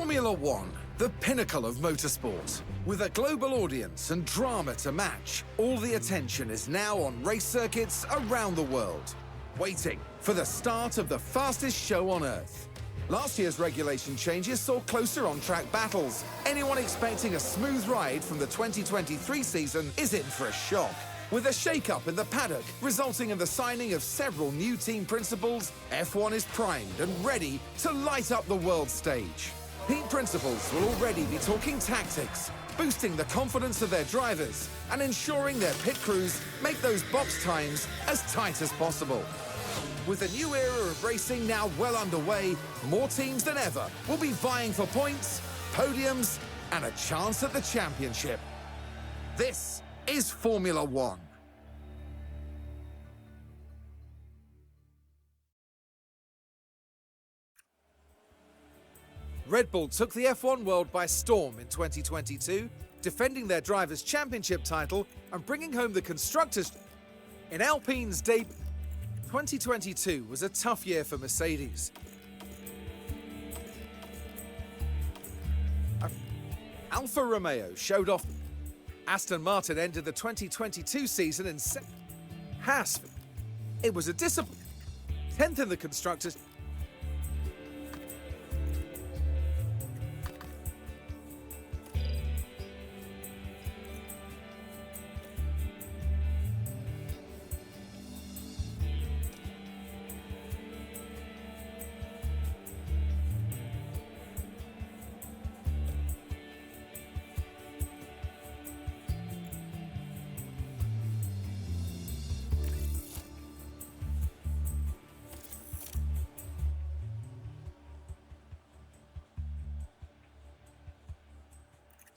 Formula One, the pinnacle of motorsport. With a global audience and drama to match, all the attention is now on race circuits around the world, waiting for the start of the fastest show on Earth. Last year's regulation changes saw closer on-track battles. Anyone expecting a smooth ride from the 2023 season is in for a shock. With a shake-up in the paddock resulting in the signing of several new team principals, F1 is primed and ready to light up the world stage. Team principals will already be talking tactics, boosting the confidence of their drivers and ensuring their pit crews make those box times as tight as possible. With a new era of racing now well underway, more teams than ever will be vying for points, podiums, and a chance at the championship. This is Formula One. Red Bull took the F1 world by storm in 2022, defending their Drivers' Championship title and bringing home the Constructors' in Alpine's debut. 2022 was a tough year for Mercedes. Alfa Romeo showed off. Aston Martin ended the 2022 season in Haas. It was a disappointment. 10th in the Constructors.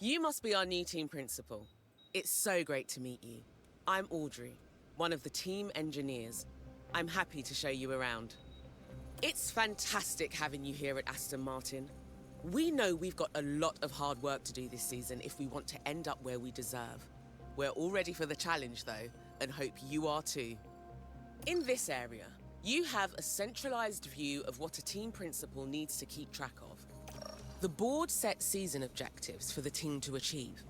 You must be our new team principal. It's so great to meet you. I'm Audrey, one of the team engineers. I'm happy to show you around. It's fantastic having you here at Aston Martin. We know we've got a lot of hard work to do this season if we want to end up where we deserve. We're all ready for the challenge though, and hope you are too. In this area, you have a centralized view of what a team principal needs to keep track of. The board sets season objectives for the team to achieve.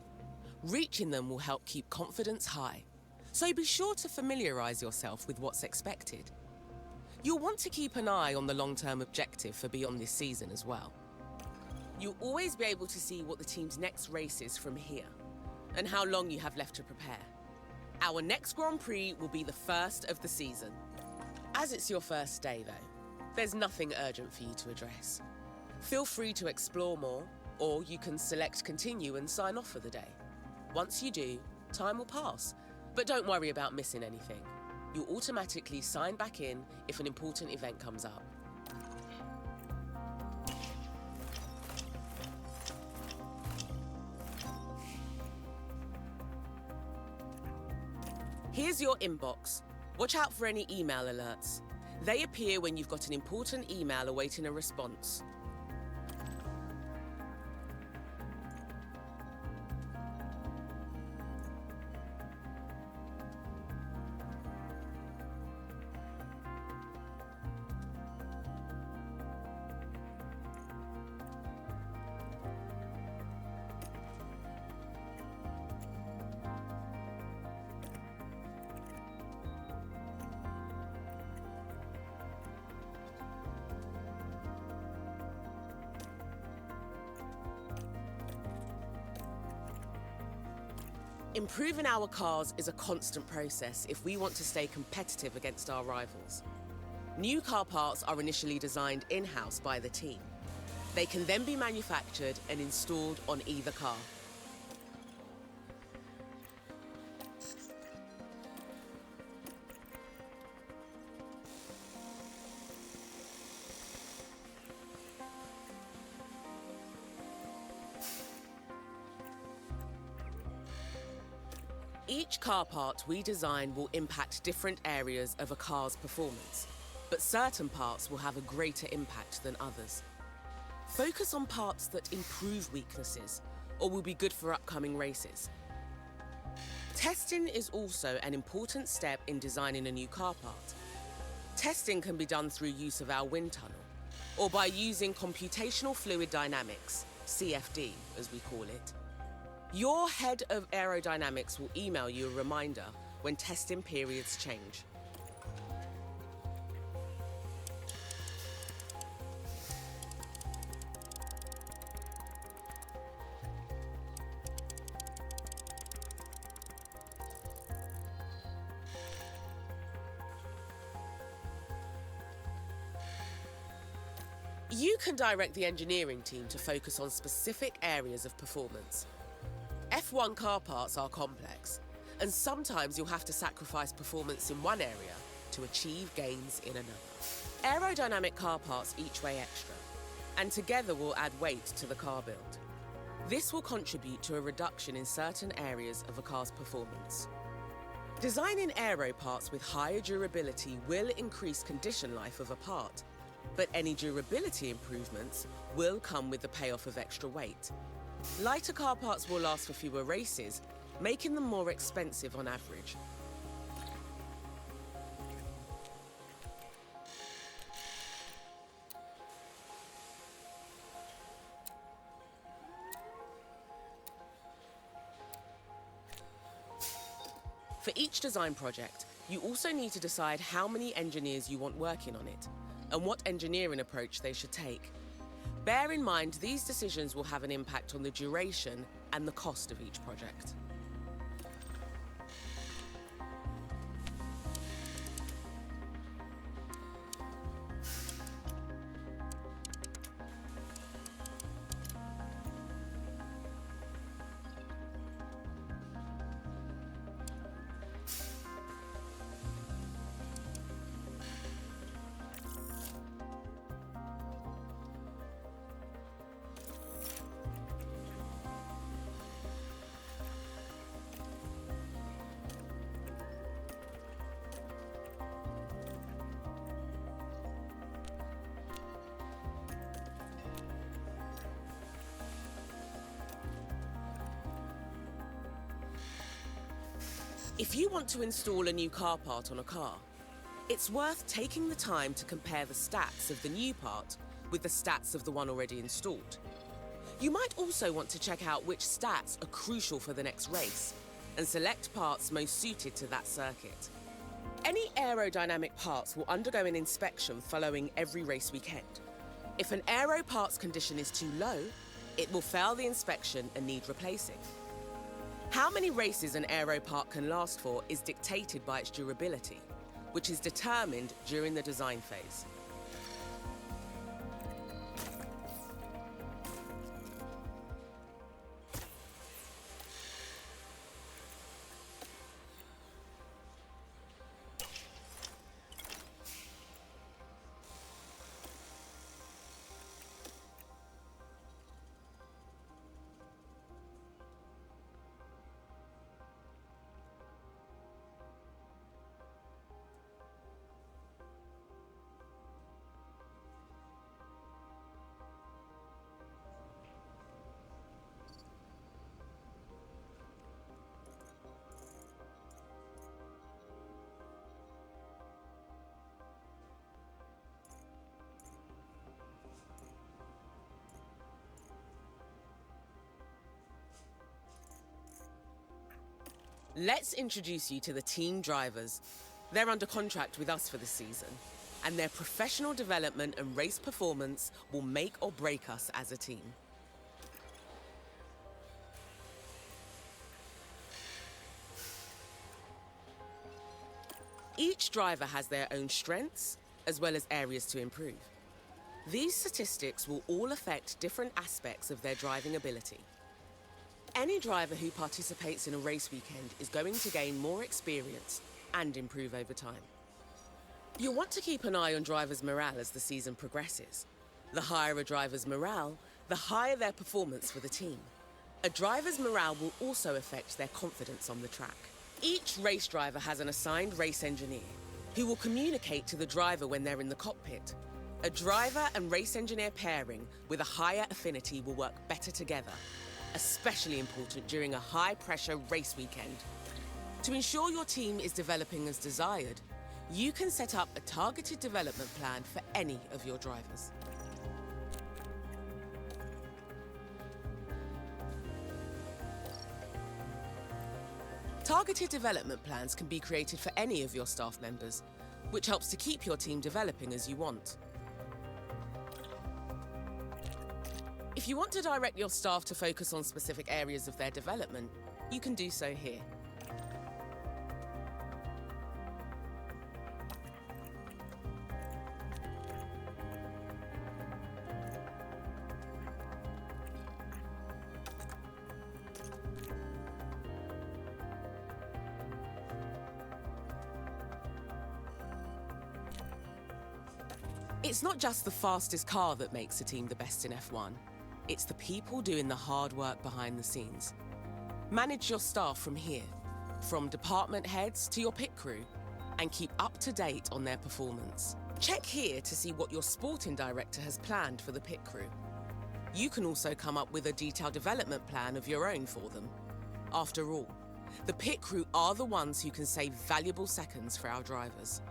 Reaching them will help keep confidence high, so be sure to familiarize yourself with what's expected. You'll want to keep an eye on the long-term objective for beyond this season as well. You'll always be able to see what the team's next race is from here, and how long you have left to prepare. Our next Grand Prix will be the first of the season. As it's your first day though, there's nothing urgent for you to address. Feel free to explore more, or you can select continue and sign off for the day. Once you do, time will pass, but don't worry about missing anything. You'll automatically sign back in if an important event comes up. Here's your inbox. Watch out for any email alerts. They appear when you've got an important email awaiting a response. Improving our cars is a constant process if we want to stay competitive against our rivals. New car parts are initially designed in-house by the team. They can then be manufactured and installed on either car. Each car part we design will impact different areas of a car's performance, but certain parts will have a greater impact than others. Focus on parts that improve weaknesses or will be good for upcoming races. Testing is also an important step in designing a new car part. Testing can be done through use of our wind tunnel, or by using computational fluid dynamics, CFD as we call it. Your head of aerodynamics will email you a reminder when testing periods change. You can direct the engineering team to focus on specific areas of performance. F1 car parts are complex, and sometimes you'll have to sacrifice performance in one area to achieve gains in another. Aerodynamic car parts each weigh extra, and together will add weight to the car build. This will contribute to a reduction in certain areas of a car's performance. Designing aero parts with higher durability will increase condition life of a part, but any durability improvements will come with the payoff of extra weight. Lighter car parts will last for fewer races, making them more expensive on average. For each design project, you also need to decide how many engineers you want working on it, and what engineering approach they should take. Bear in mind these decisions will have an impact on the duration and the cost of each project. If you want to install a new car part on a car, it's worth taking the time to compare the stats of the new part with the stats of the one already installed. You might also want to check out which stats are crucial for the next race and select parts most suited to that circuit. Any aerodynamic parts will undergo an inspection following every race weekend. If an aero parts condition is too low, it will fail the inspection and need replacing. How many races an aero part can last for is dictated by its durability, which is determined during the design phase. Let's introduce you to the team drivers. They're under contract with us for the season, and their professional development and race performance will make or break us as a team. Each driver has their own strengths, as well as areas to improve. These statistics will all affect different aspects of their driving ability. Any driver who participates in a race weekend is going to gain more experience and improve over time. You'll want to keep an eye on drivers' morale as the season progresses. The higher a driver's morale, the higher their performance for the team. A driver's morale will also affect their confidence on the track. Each race driver has an assigned race engineer who will communicate to the driver when they're in the cockpit. A driver and race engineer pairing with a higher affinity will work better together, especially important during a high-pressure race weekend. To ensure your team is developing as desired, you can set up a targeted development plan for any of your drivers. Targeted development plans can be created for any of your staff members, which helps to keep your team developing as you want. If you want to direct your staff to focus on specific areas of their development, you can do so here. It's not just the fastest car that makes a team the best in F1. It's the people doing the hard work behind the scenes. Manage your staff from here, from department heads to your pit crew, and keep up to date on their performance. Check here to see what your sporting director has planned for the pit crew. You can also come up with a detailed development plan of your own for them. After all, the pit crew are the ones who can save valuable seconds for our drivers.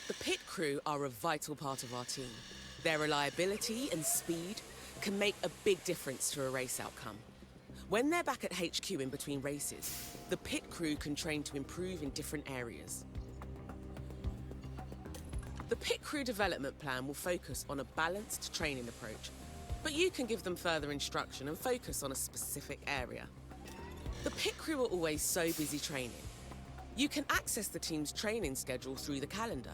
The pit crew are a vital part of our team. Their reliability and speed can make a big difference to a race outcome. When they're back at HQ in between races, the pit crew can train to improve in different areas. The pit crew development plan will focus on a balanced training approach, but you can give them further instruction and focus on a specific area. The pit crew are always so busy training. You can access the team's training schedule through the calendar,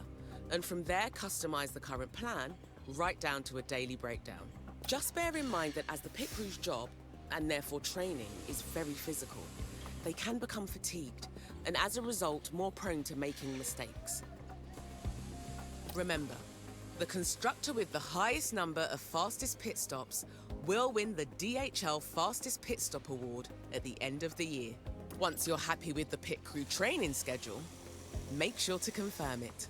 and from there customize the current plan right down to a daily breakdown. Just bear in mind that as the pit crew's job, and therefore training, is very physical, they can become fatigued, and as a result, more prone to making mistakes. Remember, the constructor with the highest number of fastest pit stops will win the DHL Fastest Pit Stop Award at the end of the year. Once you're happy with the pit crew training schedule, make sure to confirm it.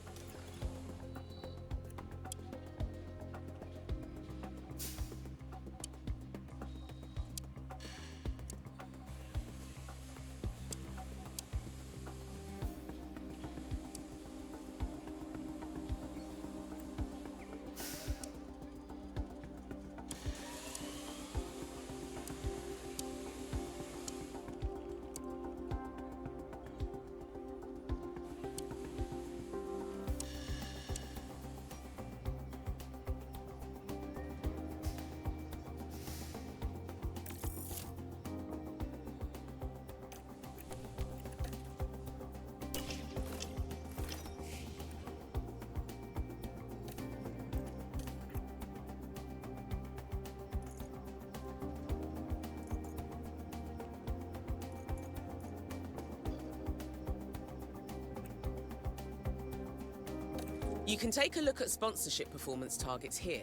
You can take a look at sponsorship performance targets here.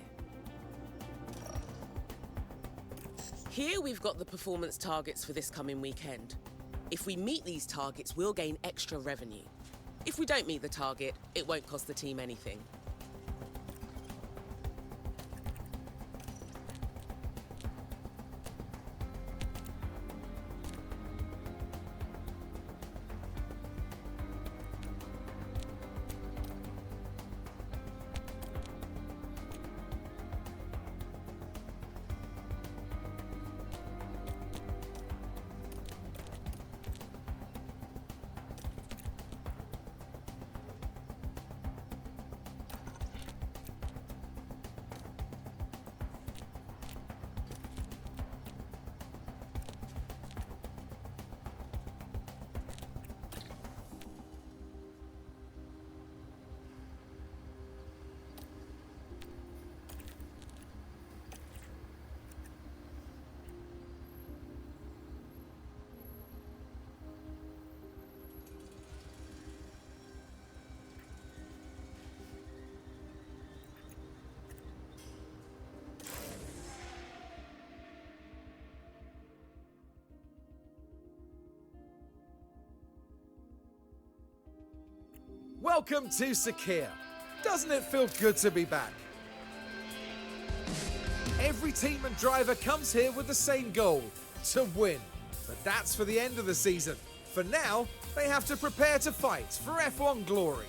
Here we've got the performance targets for this coming weekend. If we meet these targets, we'll gain extra revenue. If we don't meet the target, it won't cost the team anything. Welcome to Sakir. Doesn't it feel good to be back? Every team and driver comes here with the same goal, to win. But that's for the end of the season. For now, they have to prepare to fight for F1 glory.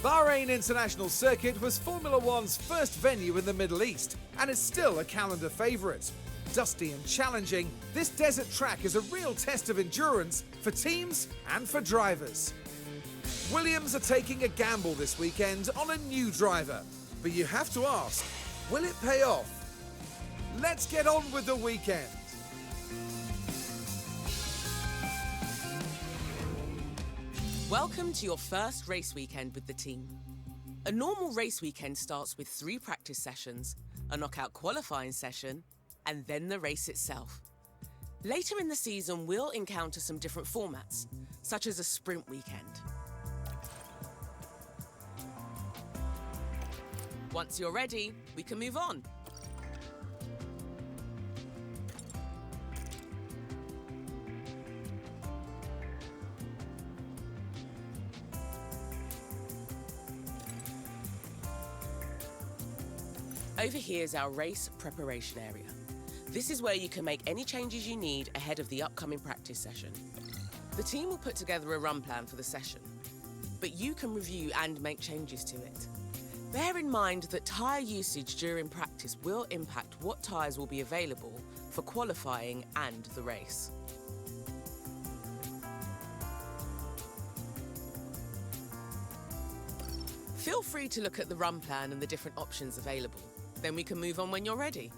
Bahrain International Circuit was Formula One's first venue in the Middle East, and is still a calendar favourite. Dusty and challenging, this desert track is a real test of endurance for teams and for drivers. Williams are taking a gamble this weekend on a new driver, but you have to ask, will it pay off? Let's get on with the weekend. Welcome to your first race weekend with the team. A normal race weekend starts with 3 practice sessions, a knockout qualifying session, and then the race itself. Later in the season, we'll encounter some different formats, such as a sprint weekend. Once you're ready, we can move on. Over here is our race preparation area. This is where you can make any changes you need ahead of the upcoming practice session. The team will put together a run plan for the session, but you can review and make changes to it. Bear in mind that tyre usage during practice will impact what tyres will be available for qualifying and the race. Feel free to look at the run plan and the different options available. Then we can move on when you're ready.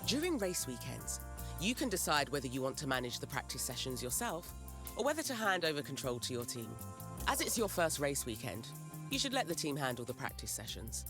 During race weekends, you can decide whether you want to manage the practice sessions yourself or whether to hand over control to your team. As it's your first race weekend, you should let the team handle the practice sessions.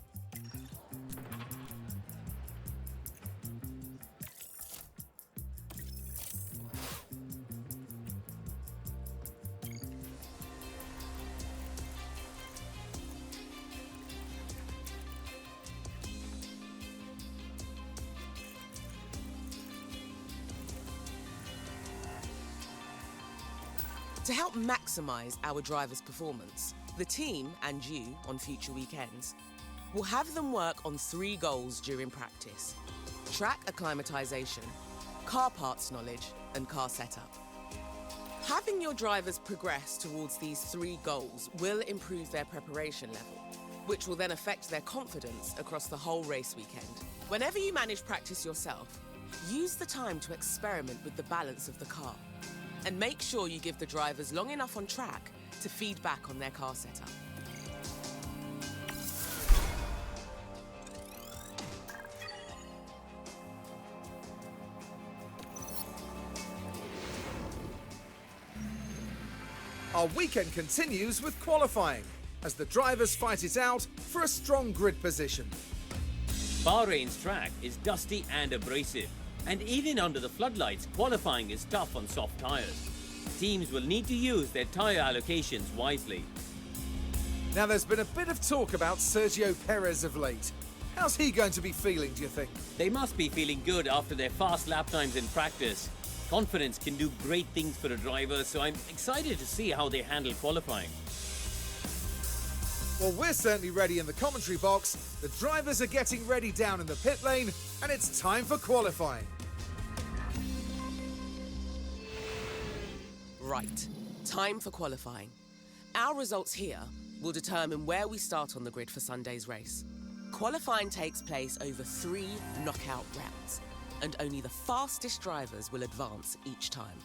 To help maximise our drivers' performance, the team and you on future weekends will have them work on 3 goals during practice: track acclimatisation, car parts knowledge and car setup. Having your drivers progress towards these 3 goals will improve their preparation level, which will then affect their confidence across the whole race weekend. Whenever you manage practice yourself, use the time to experiment with the balance of the car. And make sure you give the drivers long enough on track to feed back on their car setup. Our weekend continues with qualifying, as the drivers fight it out for a strong grid position. Bahrain's track is dusty and abrasive, and even under the floodlights, qualifying is tough on soft tyres. Teams will need to use their tyre allocations wisely. Now there's been a bit of talk about Sergio Perez of late. How's he going to be feeling, do you think? They must be feeling good after their fast lap times in practice. Confidence can do great things for a driver, so I'm excited to see how they handle qualifying. Well, we're certainly ready in the commentary box. The drivers are getting ready down in the pit lane, and it's time for qualifying. Right, time for qualifying. Our results here will determine where we start on the grid for Sunday's race. Qualifying takes place over 3 knockout rounds, and only the fastest drivers will advance each time.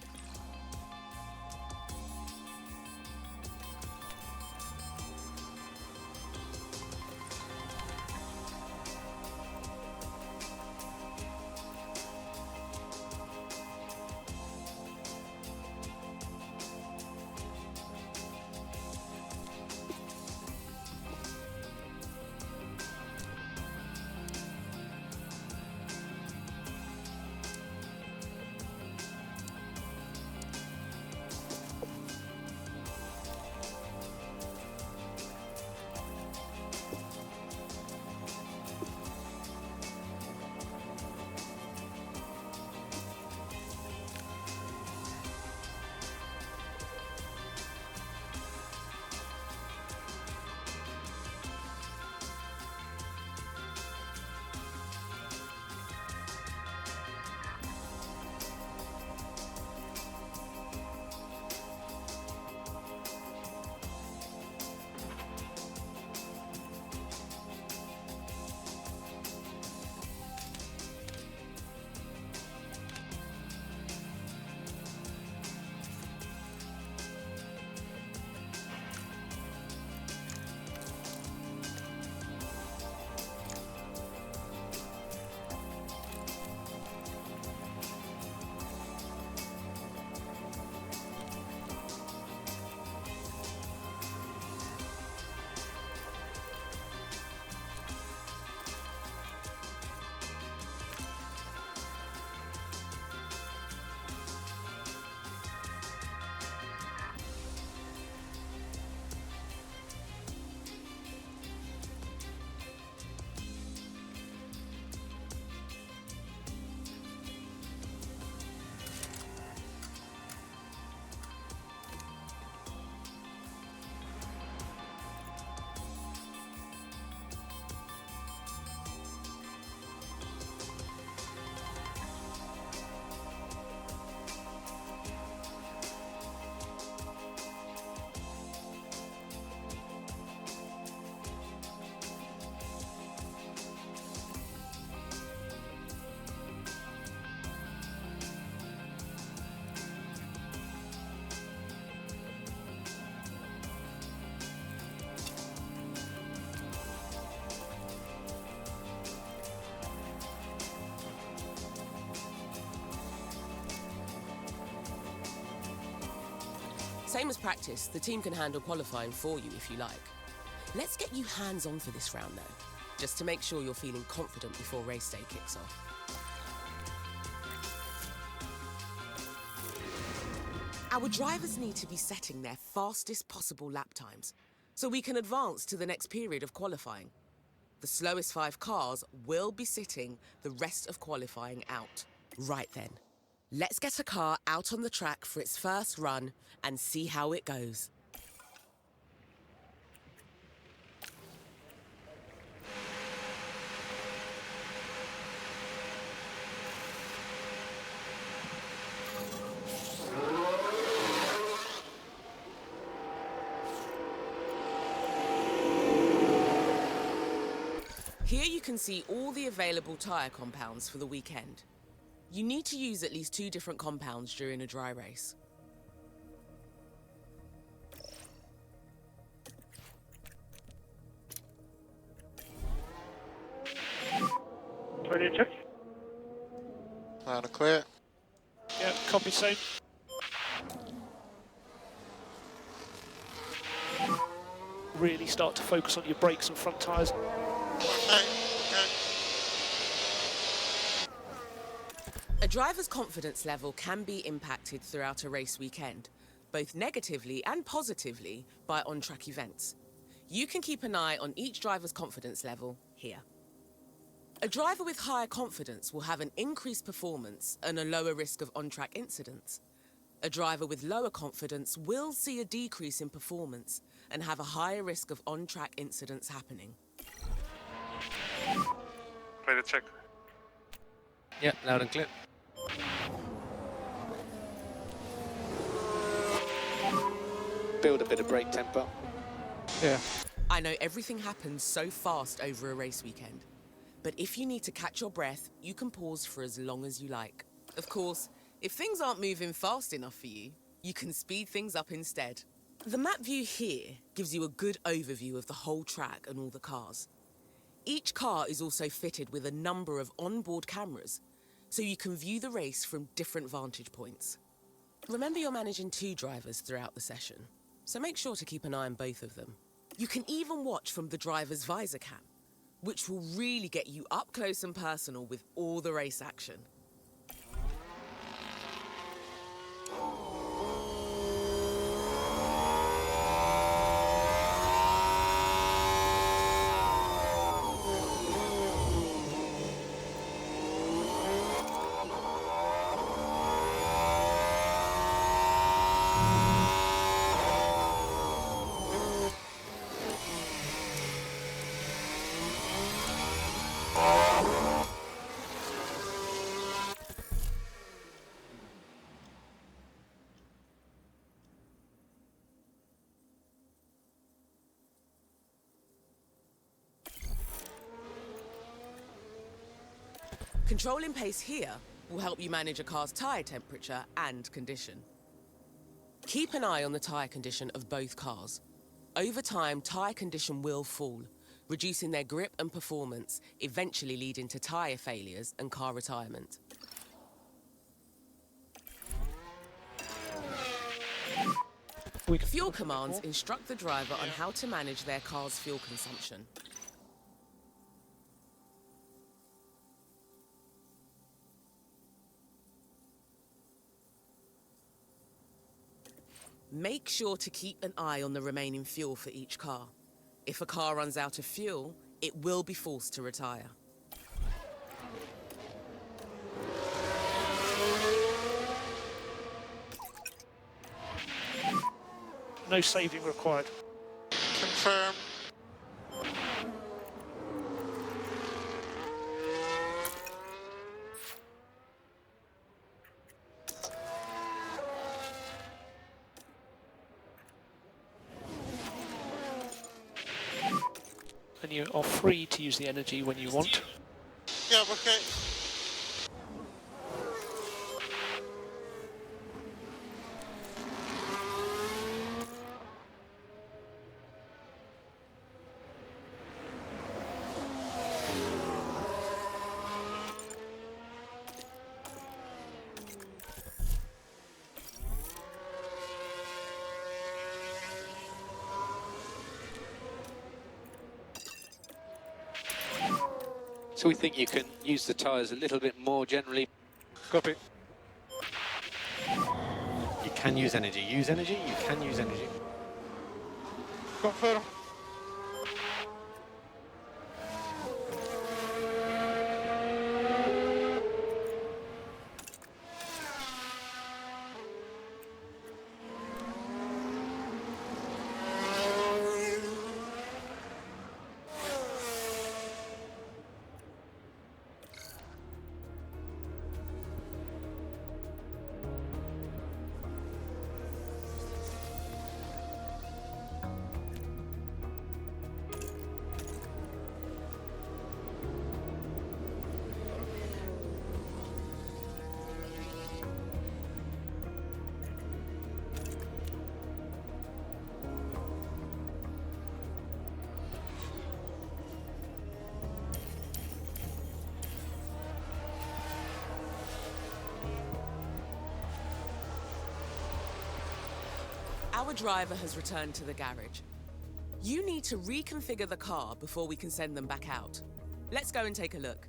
Same as practice, the team can handle qualifying for you if you like. Let's get you hands-on for this round though, just to make sure you're feeling confident before race day kicks off. Our drivers need to be setting their fastest possible lap times, so we can advance to the next period of qualifying. The slowest 5 cars will be sitting the rest of qualifying out. Right then, let's get a car out on the track for its first run and see how it goes. you can see all the available tyre compounds for the weekend. You need to use at least 2 different compounds during a dry race. Ready to check? Loud and clear. Yeah, copy same. Really start to focus on your brakes and front tyres. A driver's confidence level can be impacted throughout a race weekend, both negatively and positively by on-track events. You can keep an eye on each driver's confidence level here. A driver with higher confidence will have an increased performance and a lower risk of on-track incidents. A driver with lower confidence will see a decrease in performance and have a higher risk of on-track incidents happening. Ready to check? Yeah, loud and clear. Build a bit of brake tempo. Yeah. I know everything happens so fast over a race weekend, but if you need to catch your breath, you can pause for as long as you like. Of course, if things aren't moving fast enough for you, you can speed things up instead. The map view here gives you a good overview of the whole track and all the cars. Each car is also fitted with a number of onboard cameras, so you can view the race from different vantage points. Remember, you're managing 2 drivers throughout the session, so make sure to keep an eye on both of them. You can even watch from the driver's visor cam, which will really get you up close and personal with all the race action. Controlling pace here will help you manage a car's tyre temperature and condition. Keep an eye on the tyre condition of both cars. Over time, tyre condition will fall, reducing their grip and performance, eventually leading to tyre failures and car retirement. Fuel commands instruct the driver on how to manage their car's fuel consumption. Make sure to keep an eye on the remaining fuel for each car. If a car runs out of fuel, it will be forced to retire. No saving required. Confirm. And you are free to use the energy when you want. Yeah, okay. So we think you can use the tyres a little bit more generally. Copy. You can use energy. Use energy, you can use energy. Confirm. Our driver has returned to the garage. You need to reconfigure the car before we can send them back out. Let's go and take a look.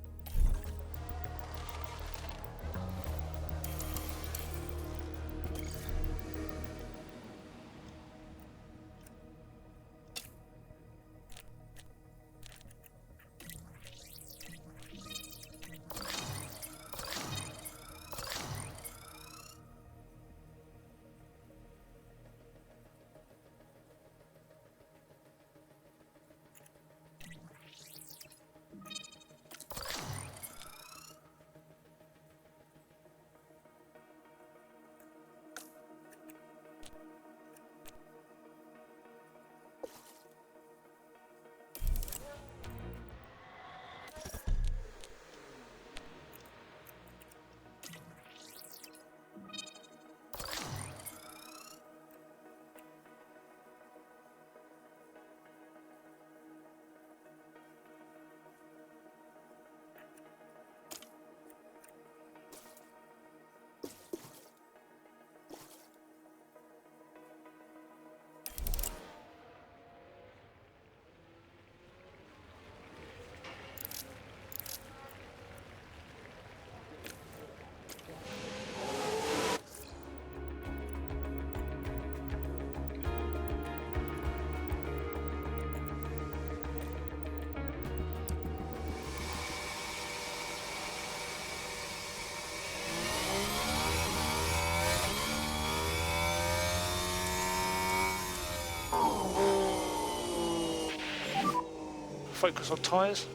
Focus on tyres.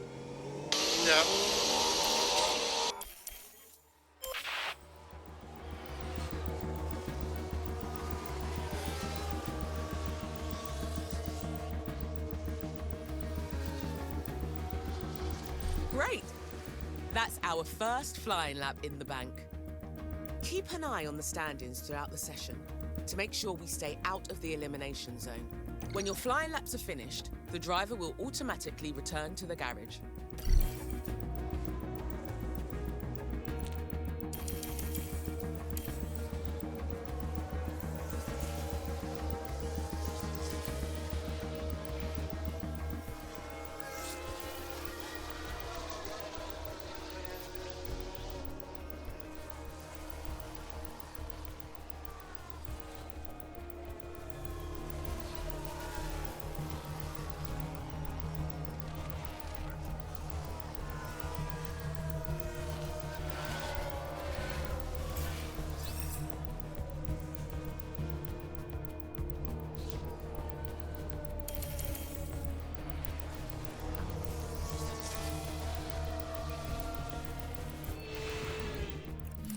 Yeah. Great! That's our first flying lap in the bank. Keep an eye on the stand-ins throughout the session to make sure we stay out of the elimination zone. When your flying laps are finished, the driver will automatically return to the garage.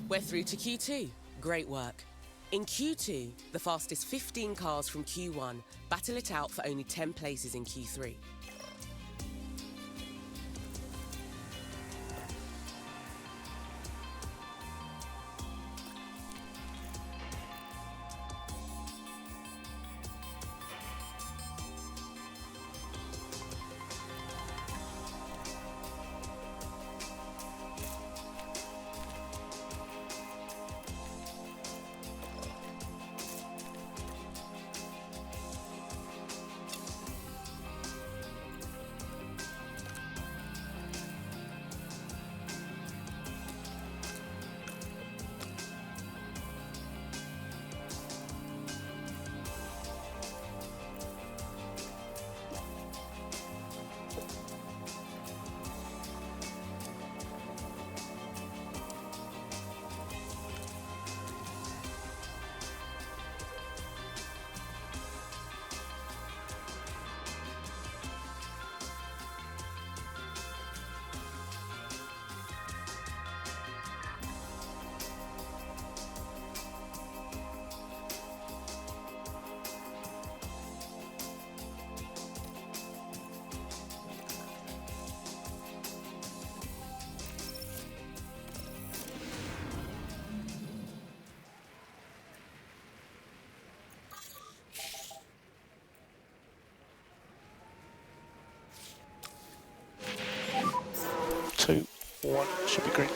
We're through to Q2. Great work. In Q2, the fastest 15 cars from Q1 battle it out for only 10 places in Q3. Two, one, should be green.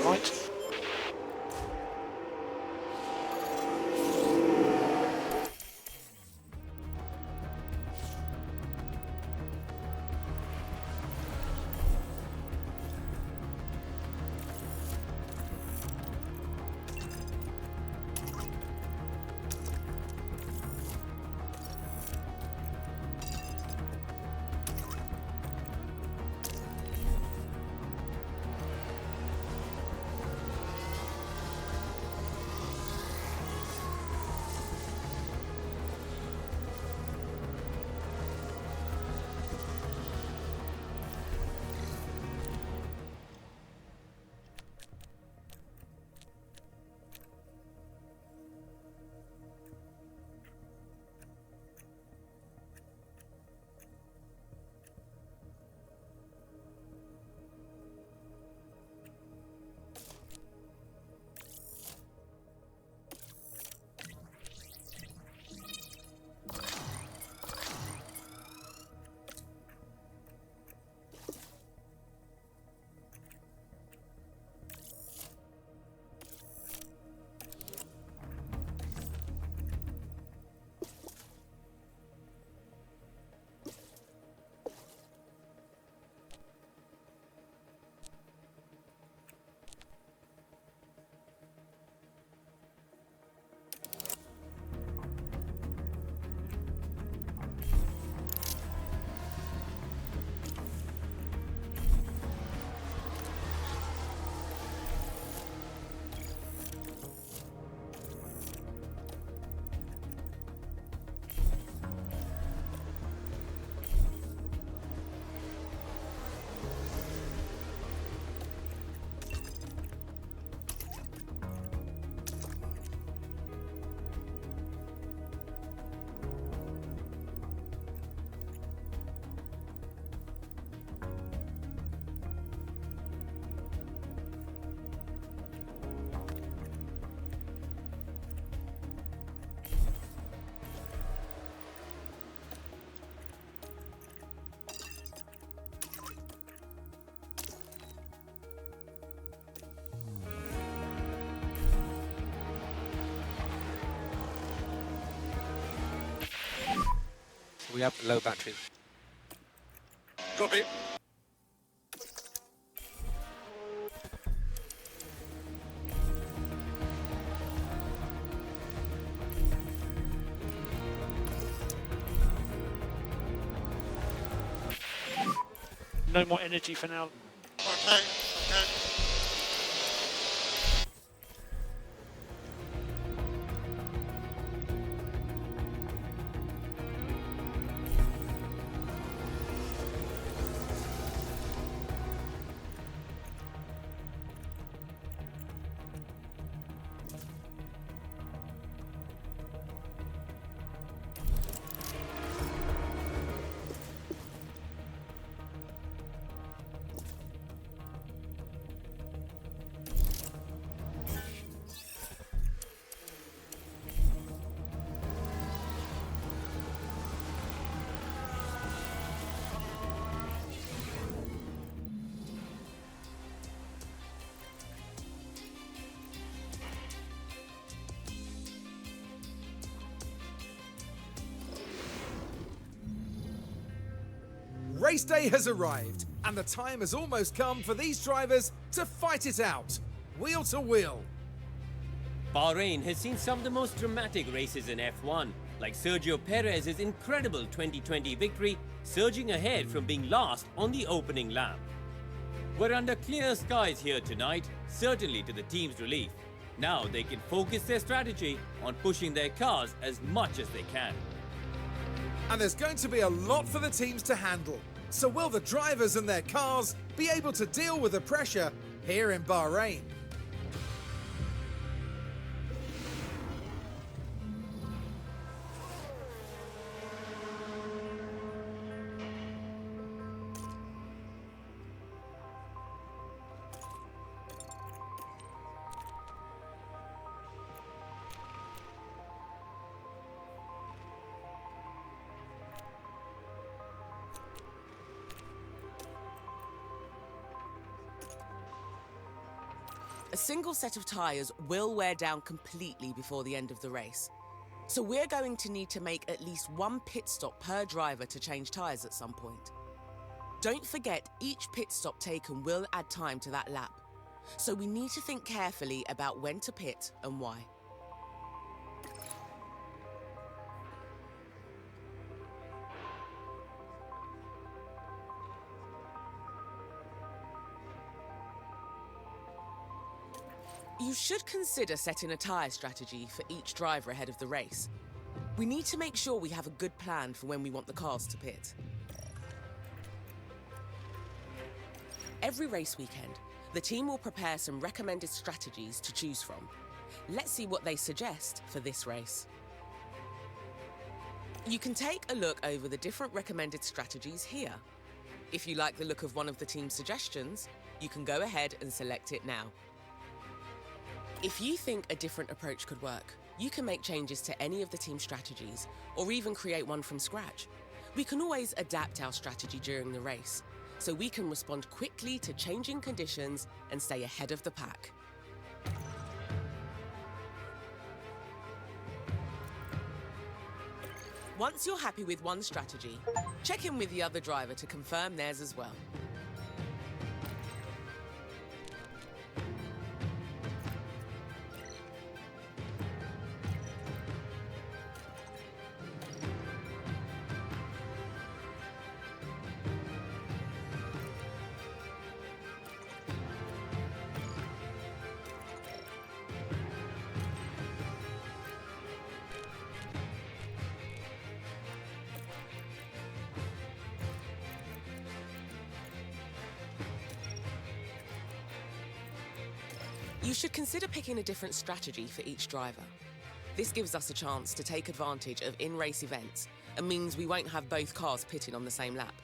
right. We have low batteries. Copy. No more energy for now. Okay, okay. Race day has arrived, and the time has almost come for these drivers to fight it out, wheel to wheel. Bahrain has seen some of the most dramatic races in F1, like Sergio Perez's incredible 2020 victory, surging ahead from being last on the opening lap. We're under clear skies here tonight, certainly to the team's relief. Now they can focus their strategy on pushing their cars as much as they can. And there's going to be a lot for the teams to handle. So will the drivers and their cars be able to deal with the pressure here in Bahrain? A single set of tyres will wear down completely before the end of the race. So we're going to need to make at least one pit stop per driver to change tyres at some point. Don't forget, each pit stop taken will add time to that lap. So we need to think carefully about when to pit and why. You should consider setting a tyre strategy for each driver ahead of the race. We need to make sure we have a good plan for when we want the cars to pit. Every race weekend, the team will prepare some recommended strategies to choose from. Let's see what they suggest for this race. You can take a look over the different recommended strategies here. If you like the look of one of the team's suggestions, you can go ahead and select it now. If you think a different approach could work, you can make changes to any of the team strategies, or even create one from scratch. We can always adapt our strategy during the race, so we can respond quickly to changing conditions and stay ahead of the pack. Once you're happy with one strategy, check in with the other driver to confirm theirs as well. You should consider picking a different strategy for each driver. This gives us a chance to take advantage of in-race events and means we won't have both cars pitting on the same lap.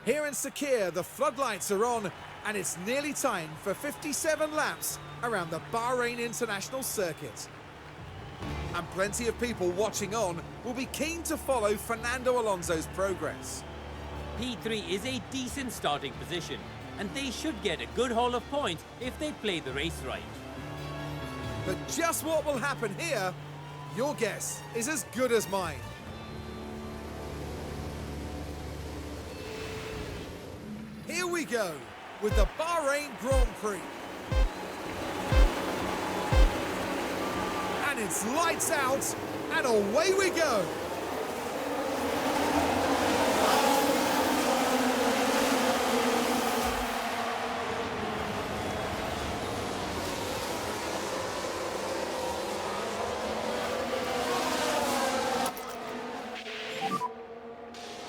Here in Sakir, the floodlights are on, and it's nearly time for 57 laps around the Bahrain International Circuit. And plenty of people watching on will be keen to follow Fernando Alonso's progress. P3 is a decent starting position, and they should get a good haul of points if they play the race right. But just what will happen here, your guess is as good as mine. Here we go with the Bahrain Grand Prix. And it's lights out, and away we go.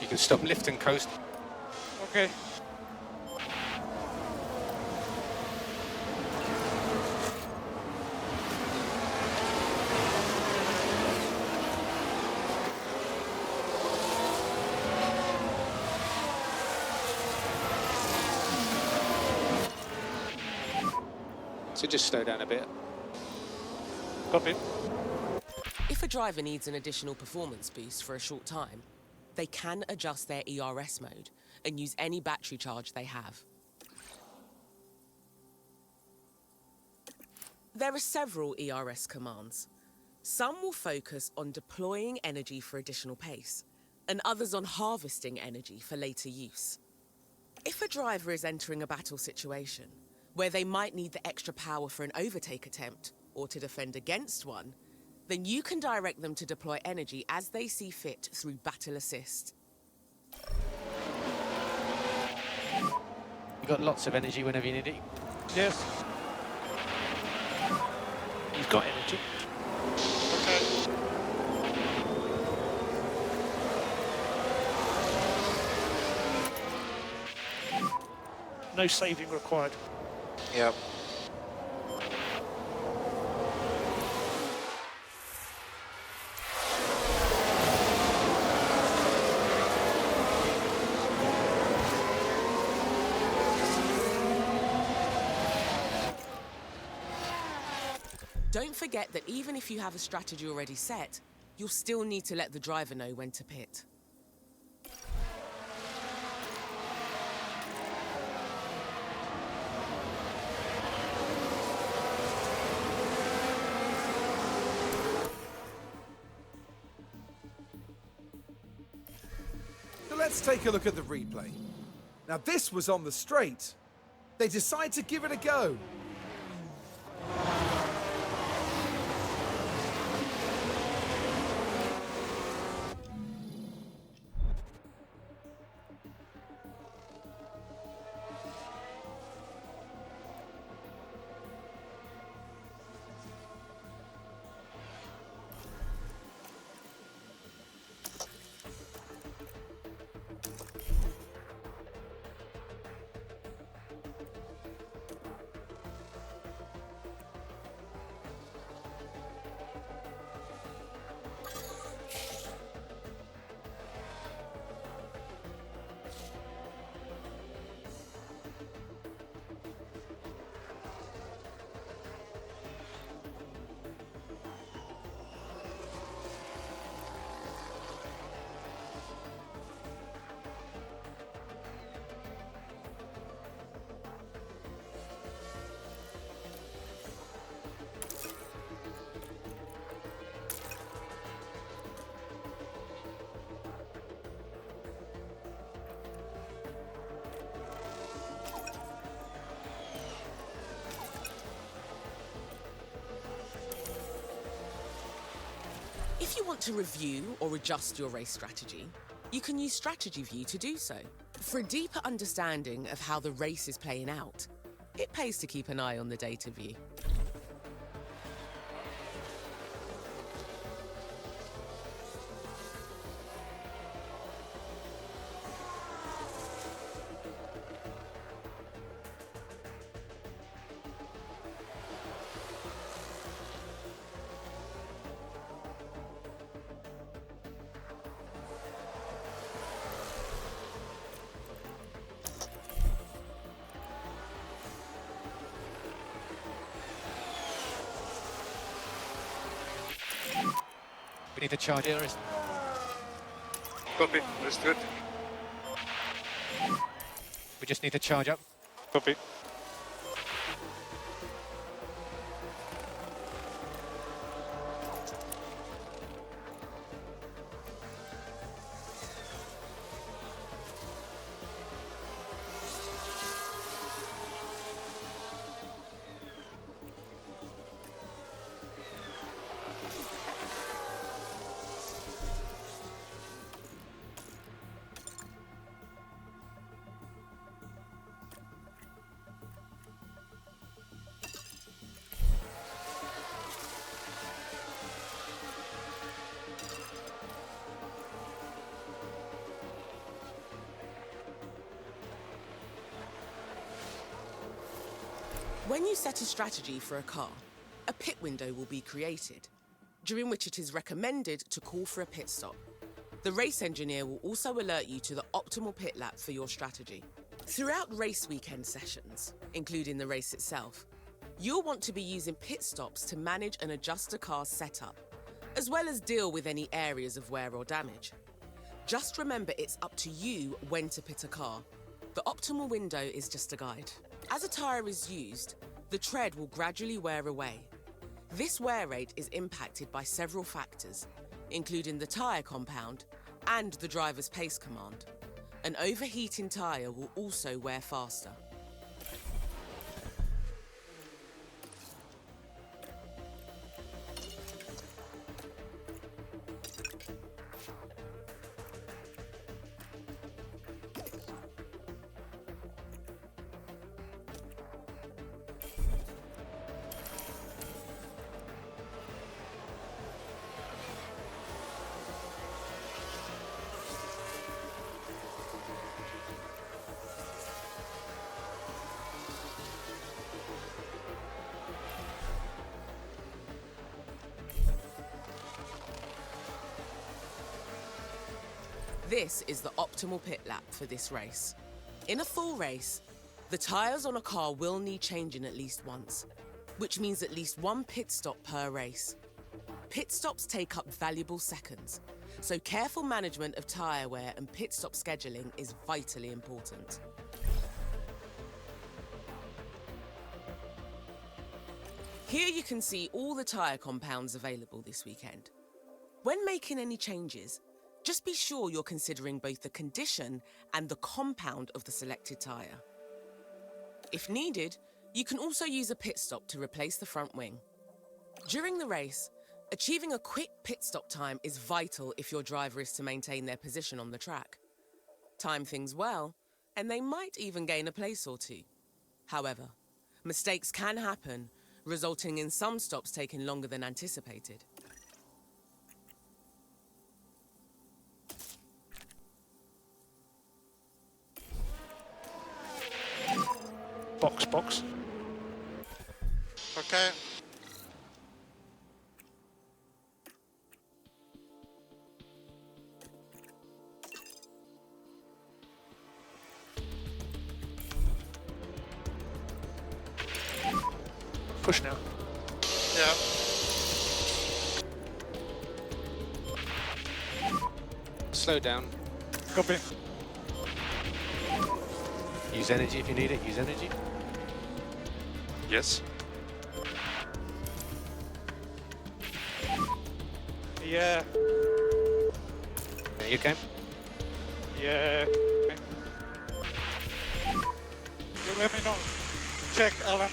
You can stop, lift and coast. Okay. So just slow down a bit. Copy. If a driver needs an additional performance boost for a short time, they can adjust their ERS mode and use any battery charge they have. There are several ERS commands. Some will focus on deploying energy for additional pace, and others on harvesting energy for later use. If a driver is entering a battle situation, where they might need the extra power for an overtake attempt or to defend against one, then you can direct them to deploy energy as they see fit through Battle Assist. You've got lots of energy whenever you need it. Yes. You've got energy. Okay. No saving required. Yep. Don't forget that even if you have a strategy already set, you'll still need to let the driver know when to pit. So let's take a look at the replay. Now this was on the straight. They decide to give it a go. If you want to review or adjust your race strategy, you can use Strategy View to do so. For a deeper understanding of how the race is playing out, it pays to keep an eye on the data view. Need to charge it. Copy. Understood. We just need to charge up. Copy. When you set a strategy for a car, a pit window will be created, during which it is recommended to call for a pit stop. The race engineer will also alert you to the optimal pit lap for your strategy. Throughout race weekend sessions, including the race itself, you'll want to be using pit stops to manage and adjust a car's setup, as well as deal with any areas of wear or damage. Just remember it's up to you when to pit a car. The optimal window is just a guide. As a tyre is used, the tread will gradually wear away. This wear rate is impacted by several factors, including the tyre compound and the driver's pace command. An overheating tyre will also wear faster. This is the optimal pit lap for this race. In a full race, the tyres on a car will need changing at least once, which means at least one pit stop per race. Pit stops take up valuable seconds, so careful management of tyre wear and pit stop scheduling is vitally important. Here you can see all the tyre compounds available this weekend. When making any changes, just be sure you're considering both the condition and the compound of the selected tyre. If needed, you can also use a pit stop to replace the front wing. During the race, achieving a quick pit stop time is vital if your driver is to maintain their position on the track. Time things well, and they might even gain a place or two. However, mistakes can happen, resulting in some stops taking longer than anticipated. Box. Okay. Push now. Yeah. Slow down. Copy. Use energy if you need it. Use energy. Yes. Yeah. There you go. Yeah. You let me know. Check, Alan.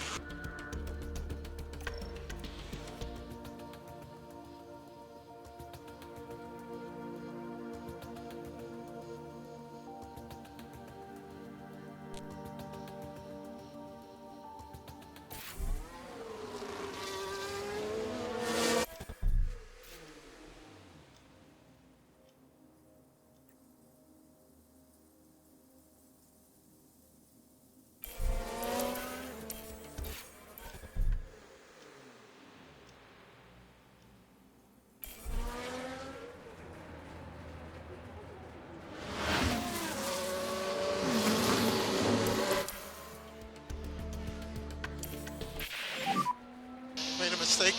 Made a mistake.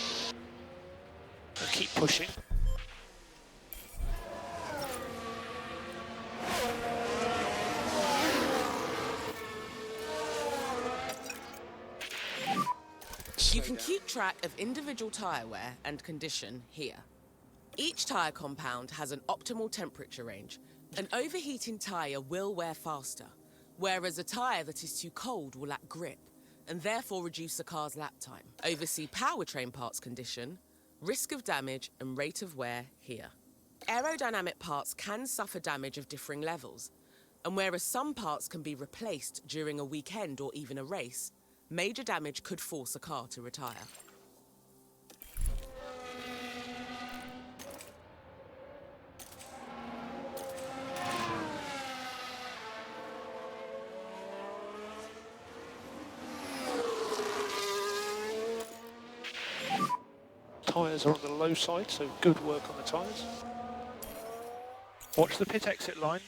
And keep pushing. You can keep track of individual tyre wear and condition here. Each tyre compound has an optimal temperature range. An overheating tyre will wear faster, whereas a tyre that is too cold will lack grip and therefore reduce the car's lap time. Oversee powertrain parts condition, risk of damage and rate of wear here. Aerodynamic parts can suffer damage of differing levels, and whereas some parts can be replaced during a weekend or even a race, major damage could force a car to retire. Tyres are on the low side, so good work on the tyres. Watch the pit exit line.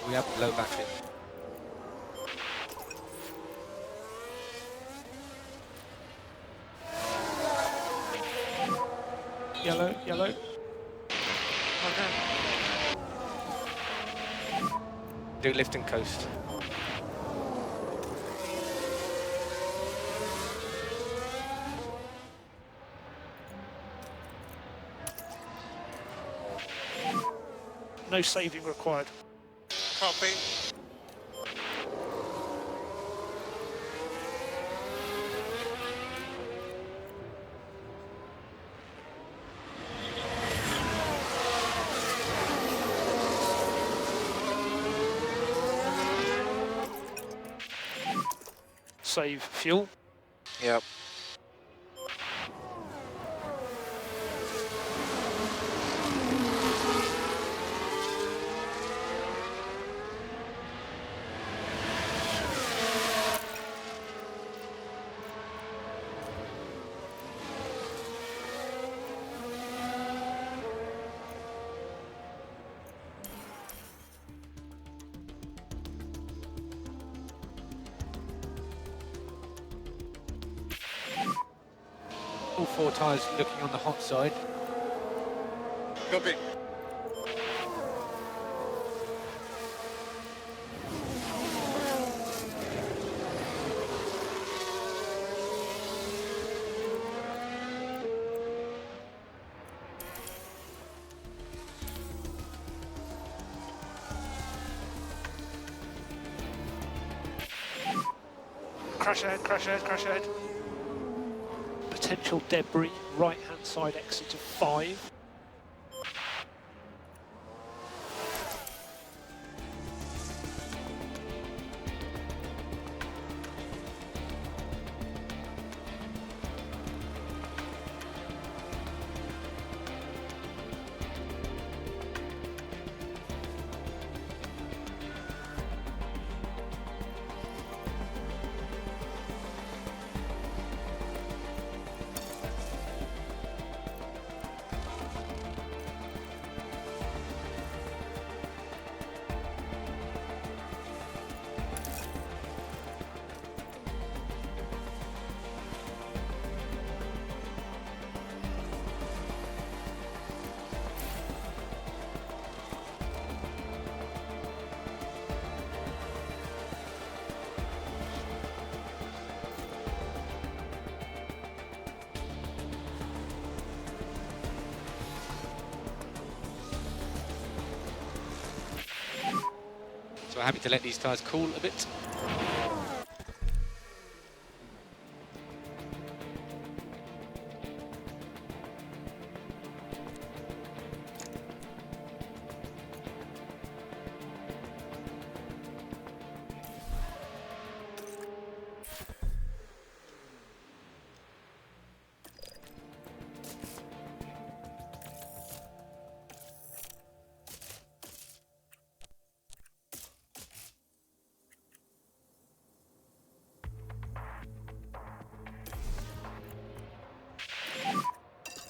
We have low battery. Yellow, yellow. Do lift and coast. No saving required. Copy. Save fuel. Yep. All 4 tyres looking on the hot side. Copy. Crash ahead, crash ahead, crash ahead. Potential debris, right-hand side exit of 5. So we're happy to let these tyres cool a bit.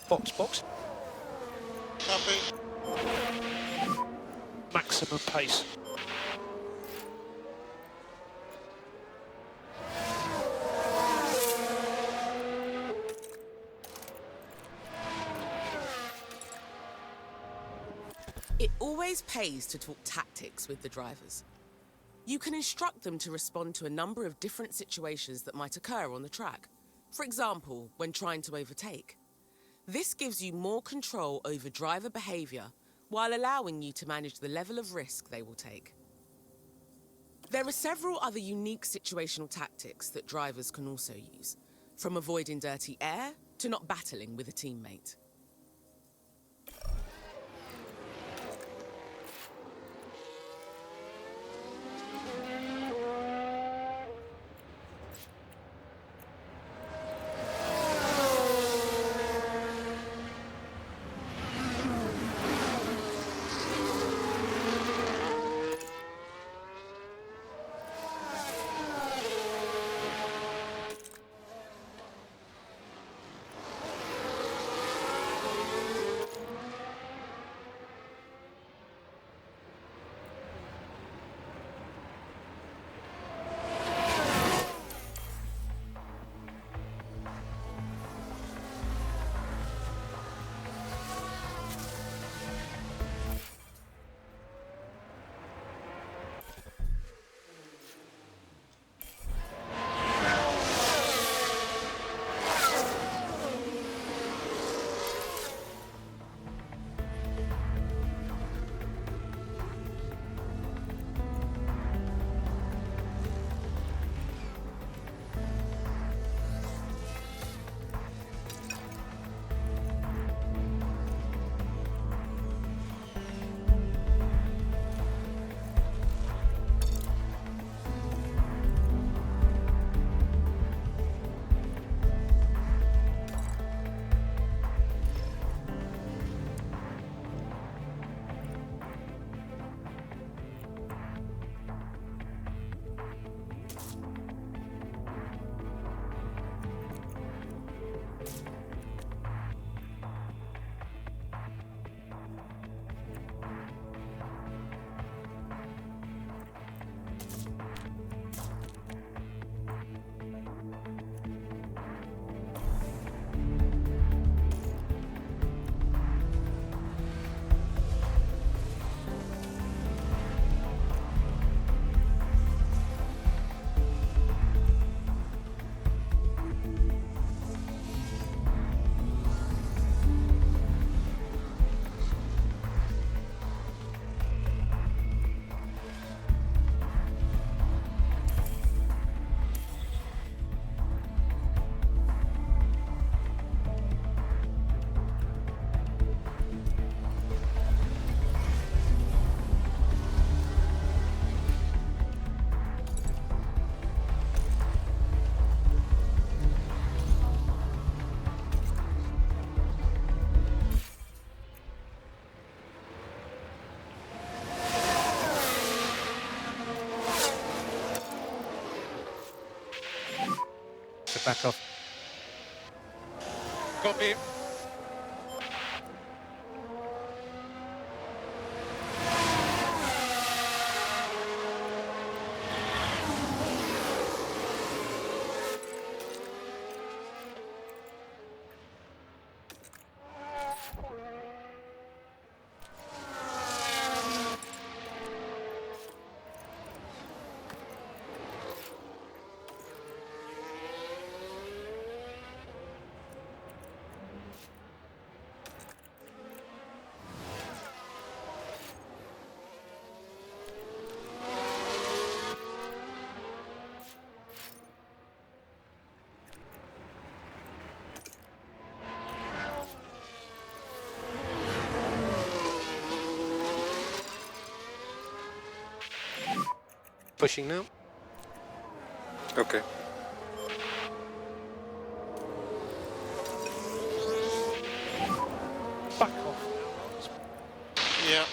Box, box. Copy. Maximum pace. It always pays to talk tactics with the drivers. You can instruct them to respond to a number of different situations that might occur on the track. For example, when trying to overtake. This gives you more control over driver behaviour while allowing you to manage the level of risk they will take. There are several other unique situational tactics that drivers can also use, from avoiding dirty air to not battling with a teammate. So back off. Copy. Pushing now. Okay. Back off. Yeah.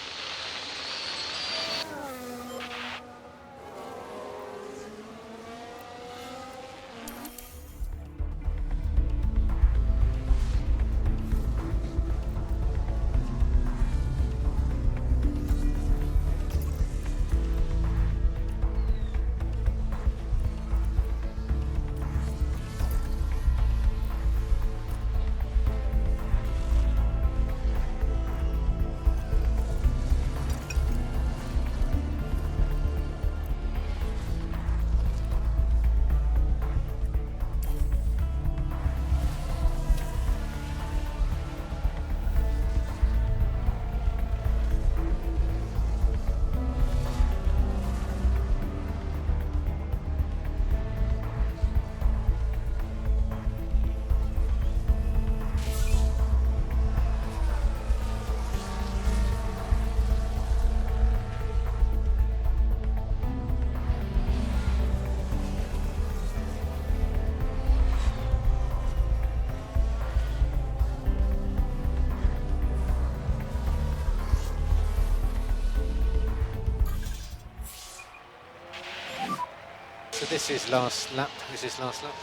So this is last lap. This is last lap.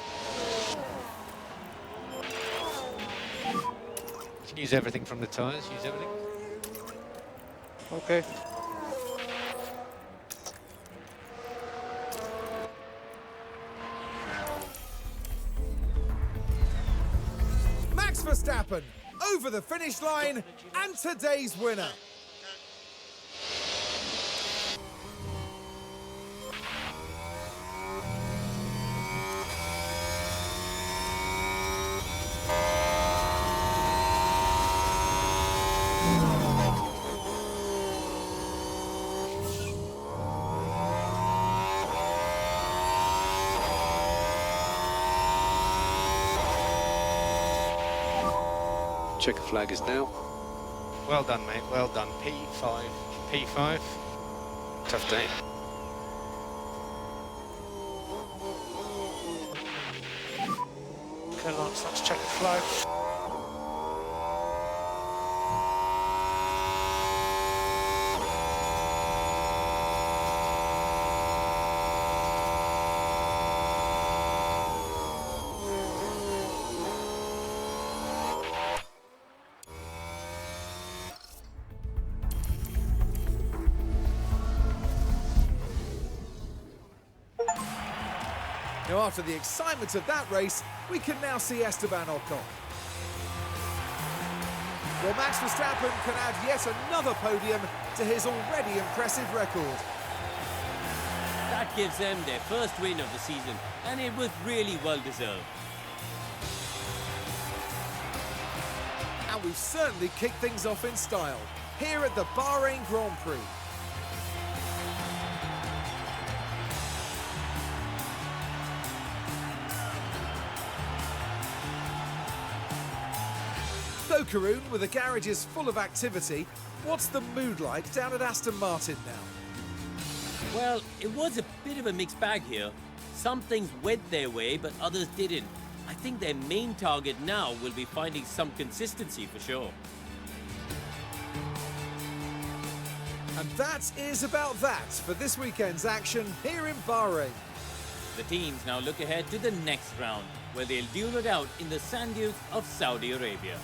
You can use everything from the tyres. Use everything. Okay. Max Verstappen over the finish line and today's winner. Checker flag is now. Well done, mate. Well done. P5. P5. Tough day. Okay, Lance, that's checkered flag. Now, after the excitement of that race, we can now see Esteban Ocon. Well, Max Verstappen can add yet another podium to his already impressive record. That gives them their first win of the season, and it was really well deserved. And we've certainly kicked things off in style here at the Bahrain Grand Prix. So, Karun, with the garages full of activity, what's the mood like down at Aston Martin now? Well, it was a bit of a mixed bag here. Some things went their way, but others didn't. I think their main target now will be finding some consistency for sure. And that is about that for this weekend's action here in Bahrain. The teams now look ahead to the next round, where they'll duel it out in the sand dunes of Saudi Arabia.